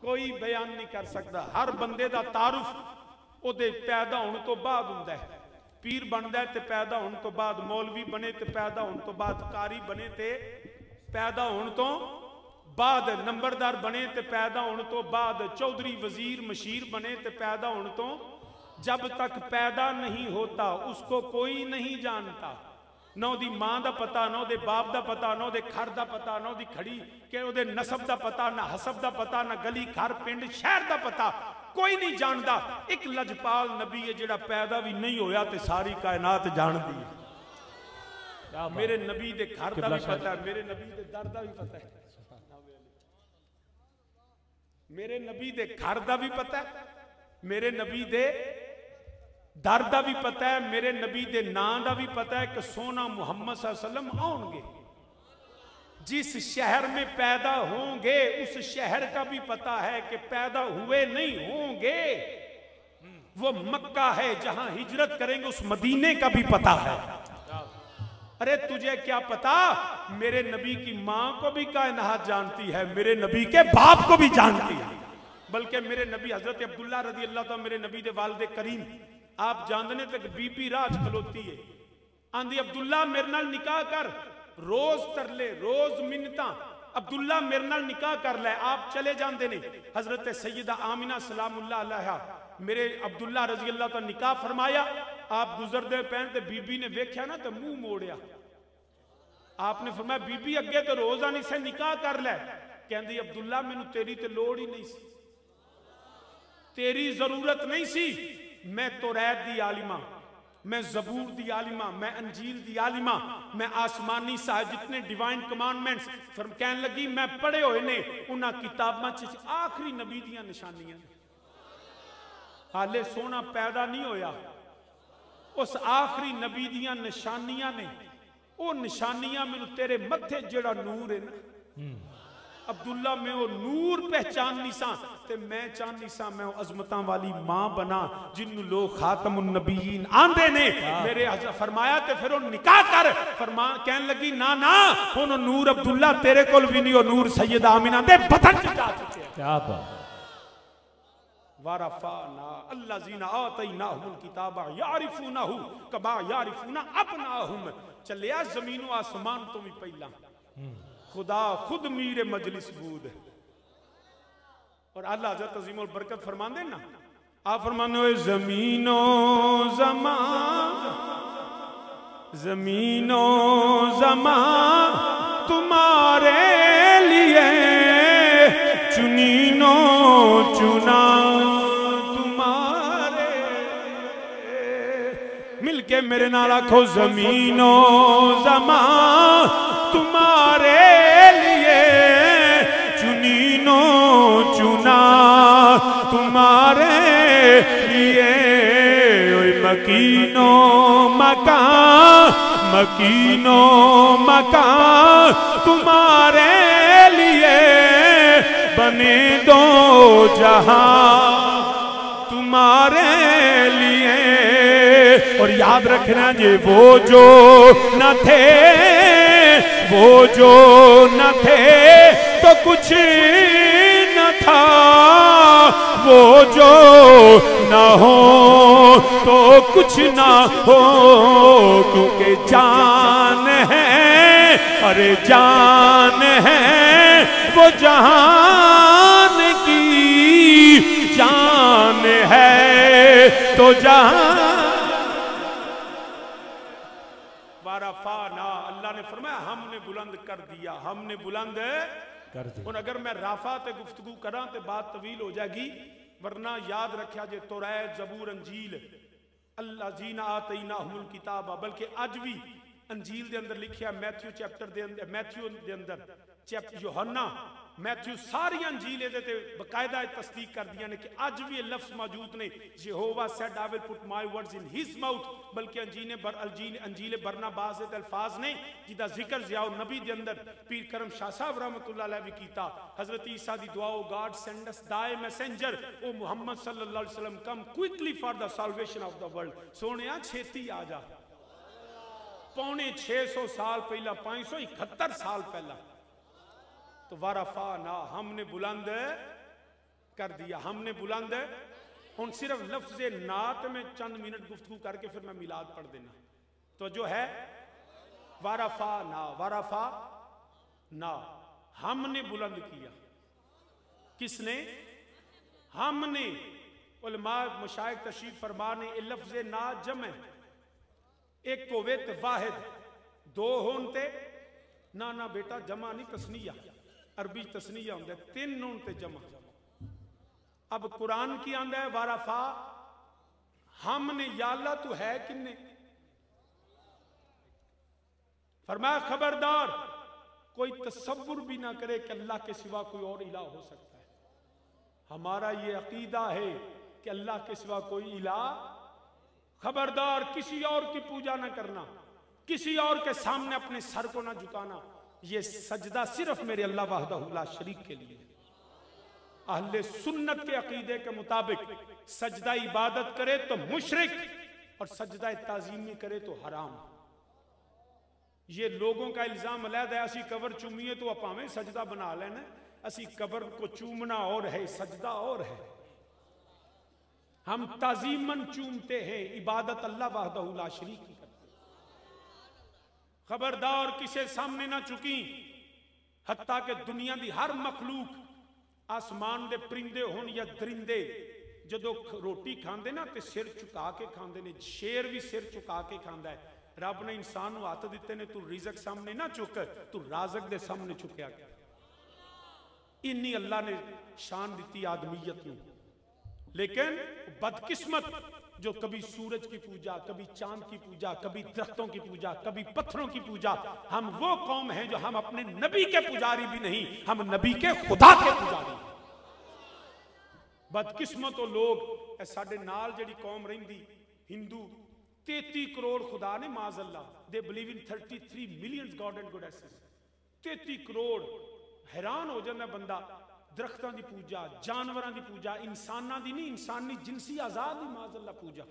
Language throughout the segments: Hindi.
कोई बयान नहीं कर सकता। हर बंदे का तारुफ उहदे पैदा होने तो बाद हुंदा है। पीर बनता है तो पैदा होने तो बाद, मौलवी बने तो पैदा होने तो बाद, कारी बने तो पैदा होने तो बाद, नंबरदार बने तो पैदा होने तो बाद, चौधरी वजीर मशीर बने तो पैदा होने तो। जब तक पैदा नहीं होता उसको कोई नहीं जानता। ना उहदी मां का पता, ना उहदे बाप का पता, ना उहदे घर का पता, ना उहदी खड़ी के उहदे नसब का पता, ना हसब का पता, ना गली घर पिंड शहर का पता, कोई नहीं जानता। एक लजपाल नबी है जिहड़ा पैदा भी नहीं होया ते सारी कायनात जानती है। मेरे नबी दे घर का भी पता है, मेरे नबी दे दर का भी पता है, मेरे नबी दे घर का भी पता है, मेरे नबी दे दर का भी पता है, मेरे नबी दे नाम का भी पता है कि सोना मुहम्मद सल्लल्लाहु अलैहि वसल्लम आउणगे। जिस शहर में पैदा होंगे उस शहर का भी पता है कि पैदा हुए नहीं होंगे। वो मक्का है जहां हिजरत करेंगे, उस मदीने का भी पता है। अरे तुझे क्या पता, मेरे नबी की मां को भी कायनात जानती है, मेरे नबी के बाप को भी जानती है। बल्कि मेरे नबी हजरत अब्दुल्ला रजी अल्लाह तआला, मेरे नबी दे वालिद करीम, आप जानते तक बीबी राज खलोती है, आंधी अब्दुल्ला मेरे नाल निकाह कर, रोज तरले रोज मिन्नता, अब्दुल्ला मेरे नाल निकाह कर ले। आप चले जाते ने, हजरत सैयदा आमिना सलामुल्लाह अलैहा, मेरे अब्दुल्ला रजी अल्लाह तआला निकाह फरमाया। आप गुजरते पैन ते बीबी ने वेख्या ना तो मुंह मोड़िया। आपने फरमाया बीबी अगे तो रोज आनी से निकाह कर ले, कहंदी अब्दुल्ला मैनू तेरी ते लोड़ ही नहीं सी, तेरी जरूरत नहीं सी। मैं तौरात दी आलिमा, मैं जबूर दी आलिमा, मैं अंजील दी आलिमा, मैं आसमानी साहब जितने डिवाइन कमांडमेंट्स कहन लगी मैं पढ़े हुए ने, उन्हां किताबां च आखिरी नबी दियां निशानियां। हाले सोना पैदा नहीं होया, उस आखिरी नबी दियां निशानियां ने। वो निशानियां मैनू तेरे मथे जेड़ा नूर है ना अब्दुल्ला, मैं वो नूर पहचाननी सा, ते मैं चाहनी सा मैं अजमतां वाली मां बना जिन्नू लोग खातमुन नबीयीन आंदे ने। मेरे फरमाया ते फिर वो निकाह कर। फरमा कहन लगी ना ना, हुन नूर अब्दुल्ला तेरे कोल भी नहीं, वो नूर सैयदा आमिना दे बदन च जा चुके हैं। क्या बात। वरफाना अल्लज़ीना आतैनाहुल किताबा यारिफूनहु कमा यारिफूना अबनाहुम। चलिया जमीन आसमान तो भी पहला खुदा खुद मीरे मजलिस बूद। और अल्लाह हज़रत अज़ीम और बरकत फरमाते ना, आप फरमाने हो जमीनो ज़मान, जमीनो ज़मान तुम्हारे लिए, चुनीनो चुना तुम्हारे। मिलके मेरे नाल आखो जमीनो ज़मान तुम्हारे लिए, चुनीनो चुना तुम्हारे लिए। मकीनो मकान, मकीनो मकान तुम्हारे लिए, बने दो जहां तुम्हारे लिए। और याद रखना जे वो जो न थे, वो जो न थे तो कुछ न था, वो जो न हो तो कुछ न हो। क्योंकि जान है, अरे जान है वो जहान की, जान है तो जहान। वारफाना, अल्लाह ने फरमाया हमने बुलंद कर दिया, हमने बुलंद कर दिया। और अगर मैं राफा ते गुफ्तगू करा तो बात तवील हो जाएगी, वरना याद रखा जे तौरात जबूर अंजील अल्लज़ीना आतैनाहुल किताब, बल्कि आज भी अंजील दे अंदर लिखिया, मैथ्यू चैप्टर दे अंदर, मैथ्यू दे अंदर चैप्टर यूहन्ना मैथ्यू सारी अंजील दे बकायदा तस्दीक कर दिया ने कि आज भी ये लफ्ज मौजूद ने, Jehovah said I will put my words in his mouth. बल्कि अंजील बरनाबास दे अल्फाज ने जिदा जिक्र ज़ियाउ नबी दे अंदर पीर करम शाह साहब रहमतुल्लाह अलैह भी कीता। हजरत ईसा दी दुआ, O God send us thy messenger, O Muhammad सल्लल्लाहु अलैहि वसल्लम come quickly for the salvation of the world. Sonia छेती आ जा। पौने 600 साल पहला, 571 साल पहला। तो वारफा ना, हमने बुलंद कर दिया, हमने बुलंद है। उन सिर्फ लफ्ज़ नात में चंद मिनट गुफ्तगू करके फिर मैं मिलाद पढ़ देना। तो जो है वारफा ना, वारफा ना, हमने बुलंद किया। किसने? हमने। उलमा मुशाइख तशरीफ फरमा ने लफ्ज़ ना जम है, एक कोवेत वाहिद, दो होते ना ना बेटा जमा नहीं, तस्निया, अरबी तस्निया होंगे, तीन होते जमा। अब कुरान की आंदा है वारफा, हमने, या अल्लाह तू है किन्ने? फरमाया खबरदार कोई तसव्वुर भी ना करे कि अल्लाह के सिवा कोई और इलाह हो सकता है। हमारा ये अकीदा है कि अल्लाह के सिवा कोई इलाह, खबरदार किसी और की पूजा ना करना, किसी और के सामने अपने सर को ना झुकाना। ये सजदा सिर्फ मेरे अल्लाह वहदहु ला शरीक के लिए। अहले सुन्नत के अकीदे के मुताबिक सजदा इबादत करे तो मुशरिक और सजदा ताजीमी करे तो हराम। ये लोगों का इल्जाम अलग है, असी कबर चूमीए तो भावें सजदा बना लेना, असी कबर को चूमना और है, सजदा और है। हम ताजीमन चूमते हैं, इबादत अल्लाह वहदहु ला शरीक की करते। खबरदार किसे सामने ना चुकी, हत्ता के दुनिया की हर मखलूक, आसमान दे परिंदे होन या दरिंदे, जदों रोटी खांदे ना तो सिर झुका के खांदे ने। शेर भी सिर झुका के खांदा है। रब ने इंसान को हथ दिते ने, तू रिजक सामने ना चुक, तू राजक दे सामने चुकया गया। इन्नी अल्लाह ने शान दी आदमीयत नूं। लेकिन बदकिस्मत जो कभी सूरज की पूजा, कभी चांद की पूजा, कभी दरख्तों की पूजा, कभी पत्थरों की पूजा। हम वो कौम हैं जो हम अपने नबी के पुजारी भी नहीं, हम नबी के खुदा के पुजारी। बदकिस्मत लोग साडे नाल जिहड़ी कौम रहिंदी हिंदू, 33 करोड़ खुदा ने माज़अल्लाह, they believe in 33 million god and goddesses. 33 crore, हैरान हो जाता बंदा। दरख्तां की पूजा, जानवरां की पूजा, इंसानां की नहीं, इंसानी जिनसी आजाद की माज़अल्लाह पूजा।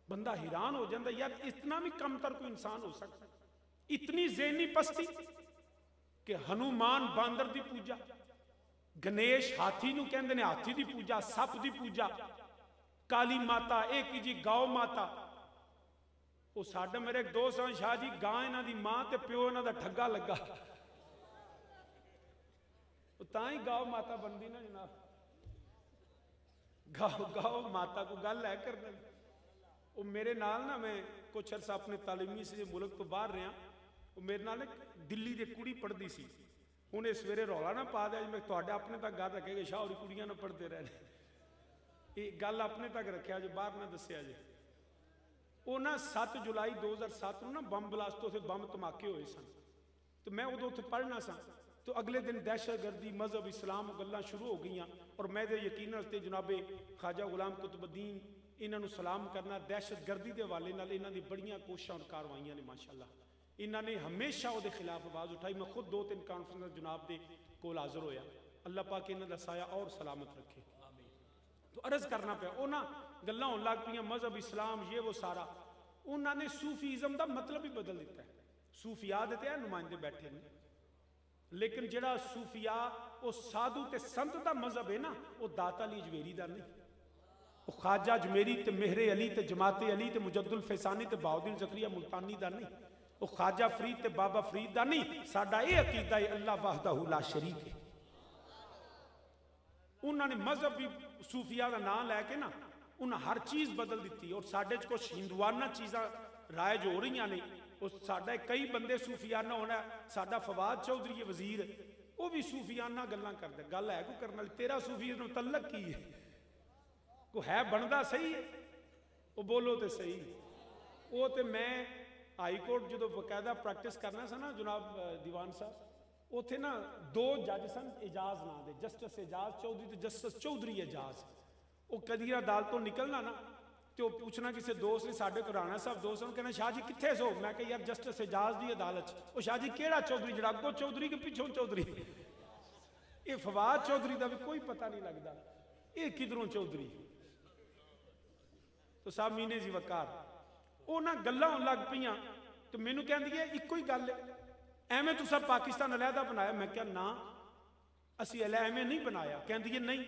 बंदा हैरान हो जाता, यार इतना भी कमतर कोई इंसान हो सकता? इतनी ज़हनी पस्ती कि हनुमान बांदर की पूजा, गणेश हाथी नूं कहंदे ने, हाथी की पूजा, सप की पूजा, काली माता, एक जी गौ माता। वो साडा मेरे एक दोस्त हैं शाह जी, गां इन्हां दी मां ते प्यो इन्हां दा ठग्गा लगा, तां ही गौ माता बनदी ना जनाब। गौ माता को गल है करने। वो मेरे नाल ना, मैं कुछ अरसा अपने तालीमी से मुल्क तो बाहर रहा, वो मेरे नाल दिल्ली की कुड़ी पढ़ती सी। उन्हें सवेरे रौला ना पा दिया, मैं तुहाडे अपने तक गल रखेगा, शाह होरी कुड़ियां ना पढ़ते रहने, ये गल अपने तक रखा जो बाहर ना दसिया जे। वो ना 7 जुलाई 2007 में ना बम ब्लास्ट, उसे बम धमाके हुए सन, तो मैं उदों उत्थे पढ़ना सा। तो अगले दिन दहशतगर्दी, मजहब, इस्लाम गल्लां शुरू हो गई। और मैं तो यकीन रखते जनाबे ख्वाजा गुलाम कुतुबुद्दीन इन्हों सलाम करना, दहशतगर्दी के हवाले नाल इन्हां दी बड़ियां कोशिशां और कार्रवाइयां ने माशाअल्लाह। इन्हां ने हमेशा उहदे खिलाफ आवाज़ उठाई। मैं खुद 2-3 कॉन्फ्रेंस जनाब दे कोल हाज़र होया। अल्लाह पाक इन्हां दा साया और सलामत रखे। तो अर्ज करना पाया, वो ना गल्लां होण लग पईयां मजहब, इस्लाम, ये वो सारा। उन्होंने सूफीज़म का मतलब ही बदल दिता है। सूफिया दे ते नुमाइंदे बैठे ने, लेकिन जिहड़ा सूफिया वो साधु ते संत का मजहब है ना, वो दाता अली अजमेरी का नहीं, वो ख्वाजा अजमेरी ते मेहरे अली ते जमाते अली ते मुजद्दुल फैसानी ते बहाउद्दीन ज़करिया मुल्तानी का नहीं, वो ख्वाजा फरीद ते बाबा फरीद का नहीं। साडा ये अकीदा है अल्लाह वहदहु ला शरीक है। उन्होंने मजहब भी सूफिया का नाम लैके ना उन्हें हर चीज़ बदल दी। और साढ़े कुछ हिंदुआना चीज़ा रायज हो रही ने। उस साढ़े कई बंदे सूफियाना होना, साडा फवाद चौधरी है वजीर, वो भी सूफियाना गल्लां करदा। गल है कोई करने, तेरा सूफी नूं तल्लक की है, को है बनदा सही है, वो बोलो तो सही। वो तो मैं हाई कोर्ट जो बकायदा प्रैक्टिस करना सा ना जनाब दीवान साहब, उत्थे ना 2 जज सन एजाज नाम दे, जस्टिस एजाज चौधरी तो जस्टिस चौधरी एजाज। वो कदी अदालत तो निकलना ना तो पूछना किसी दोस्त ने, साढ़े को राणा साहब दोस्त ने, कहना शाह जी कितने सो? मैं कहा यार जस्टिस एजाज की अदालत। वो शाह जी केड़ा चौधरी, जरा अगों चौधरी के पिछों चौधरी? ये फवाद चौधरी का भी कोई पता नहीं लगता, ये किधरों चौधरी? तो साहब मीने जी वकार वो ना गल्लां होण लग पईयां। तो मैनू कहंदी है इक्को ही गल है, एवें तुसां पाकिस्तान अलहदा बनाया? मैं क्या ना, असी एवें नहीं बनाया। कहंदी है नहीं,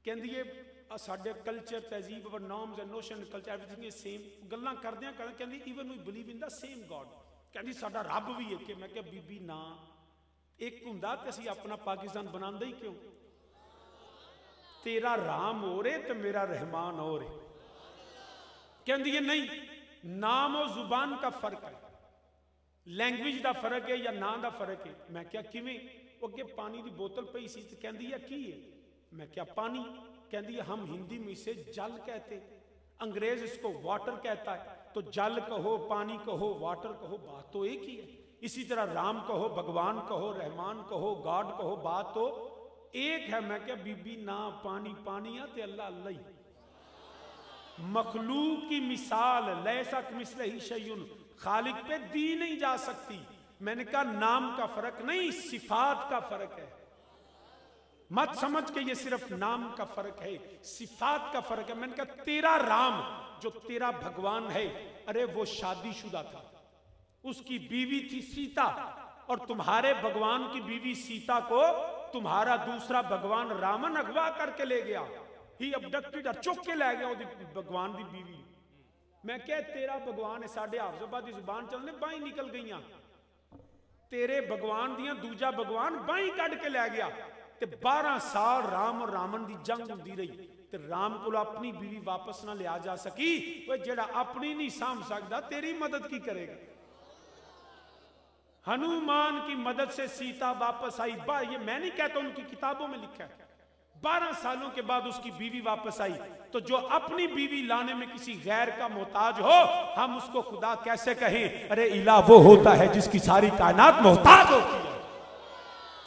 कहती है साडे कल्चर तहजीब और norms and notion culture everything is same गल्लां करदियां कहंदी even we believe in the same God कहंदी साडा रब भी एक है। मैं क्या बीबी ना एक हुंदा ते असीं अपना पाकिस्तान बनांदे ही क्यों? तेरा राम हो रहे तो मेरा रहमान हो रहे। कहंदी है नहीं, नाम और जुबान का फर्क है, लैंग्वेज का फर्क है या ना का फर्क है। मैं क्या किवें? अगे पानी की बोतल पई सी ते कहंदी है की है? मैं क्या पानी। कहती है हम हिंदी में इसे जल कहते, अंग्रेज इसको वाटर कहता है, तो जल कहो पानी कहो वाटर कहो बात तो एक ही है। इसी तरह राम कहो भगवान कहो रहमान कहो गॉड कहो बात तो एक है। मैं क्या बीबी ना पानी पानी है ते अल्लाह अल्लाह ही। मखलूक की मिसाल लैसा कमिस्लिही शैउन, खालिक पे दी नहीं जा सकती। मैंने कहा नाम का फर्क नहीं सिफात का फर्क है। मत समझ के ये सिर्फ नाम का फर्क है, सिफात का फर्क है। मैंने कहा तेरा राम जो तेरा भगवान है, अरे वो शादीशुदा था, उसकी बीवी थी सीता, और तुम्हारे भगवान की बीवी सीता को तुम्हारा दूसरा भगवान रावण अगवा करके ले गया। ही अबडक्टेड, चुक के ले गया भगवान की बीवी। मैं क्या तेरा भगवान है, साढ़े हाफजाबाद की जुबान चलने बाई निकल गई, तेरे भगवान दियां दूजा भगवान बाई कट के ले गया। ते 12 साल राम और रावण की जंग होती रही, ते राम को अपनी बीवी वापस ना लिया जा सकी। वो जेड़ा अपनी नहीं साम सकता तेरी मदद की करेगा? हनुमान की मदद से सीता वापस आई। ये मैं नहीं कहता, उनकी किताबों में लिखा है। 12 सालों के बाद उसकी बीवी वापस आई। तो जो अपनी बीवी लाने में किसी गैर का मोहताज हो, हम उसको खुदा कैसे कहें? अरे इलाह वो होता है जिसकी सारी कायनात मोहताज होती है।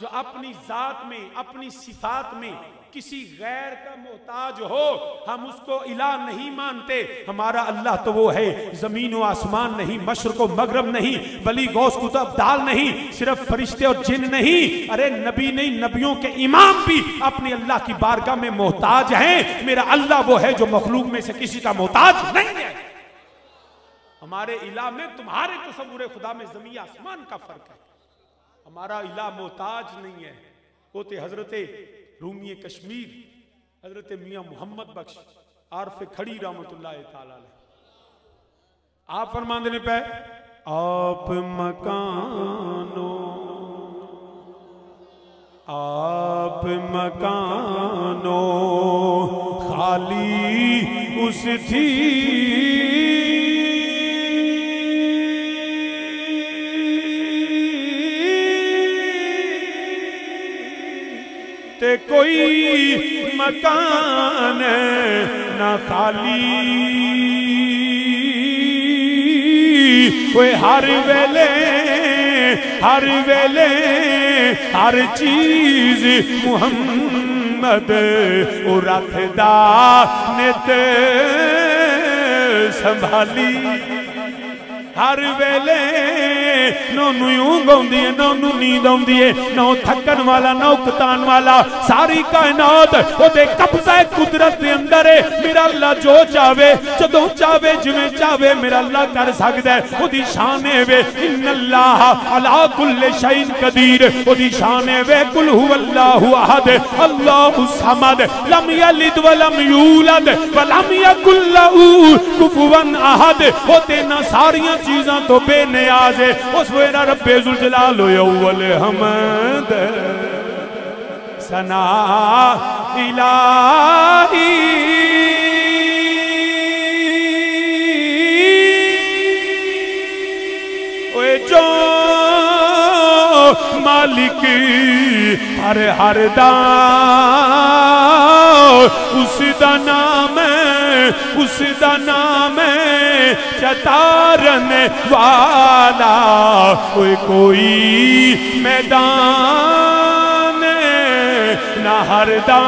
जो अपनी जात में अपनी सिफात में किसी गैर का मोहताज हो, हम उसको इलाह नहीं मानते। हमारा अल्लाह तो वो है, जमीन व आसमान नहीं, मशरक व मगरब नहीं, वली गौस कुतुब दाल नहीं, सिर्फ फरिश्ते और जिन नहीं, अरे नबी नहीं, नबियों के इमाम भी अपने अल्लाह की बारगाह में मोहताज हैं। मेरा अल्लाह वो है जो मखलूक में से किसी का मोहताज नहीं है। हमारे इलाह में तुम्हारे तसव्वुर खुदा में जमीन आसमान का फर्क है। हमारा इलाह मोहताज नहीं है। वो थे हजरत रूमी कश्मीर हजरत मियां मोहम्मद बख्श आरफ खड़ी रहमतुल्लाह तआला अलैह। आप फरमाते ने पे आप मकानो खाली उस थी ते कोई मकान ना खाली। कोई हर वेले हर चीज मुहम्मद ओ रखदा नित संभाली। हर वेले नौनू यूं गाउंदी है, नौनू नींद आउंदी है, नौ थकन वाला नौ उकतान वाला, सारी कायनात ओदे कब्जा कुदरत दे अंदर है। मेरा अल्लाह जो चाहे जदों चाहे जिवें चाहे मेरा अल्लाह कर सकदा है। ओदी शान है वे इन्नल्लाह अला कुल्लि शैइन कदीर। ओदी शान है वे कुल हुवल्लाहु अहद अल्लाहु समद लम यलिद व लम यूलद व लम यकुल लहू कुफुवन अहद। ओ तेना सारियां चीज़ां तो बेनियाज है। उस वेरा रब्बे जुल जलाल अव्वल हमद सना इलाही। ओए जो मालिक हर दा उसदा नाम है चतारन वाला। कोई मैदान ना हरदा।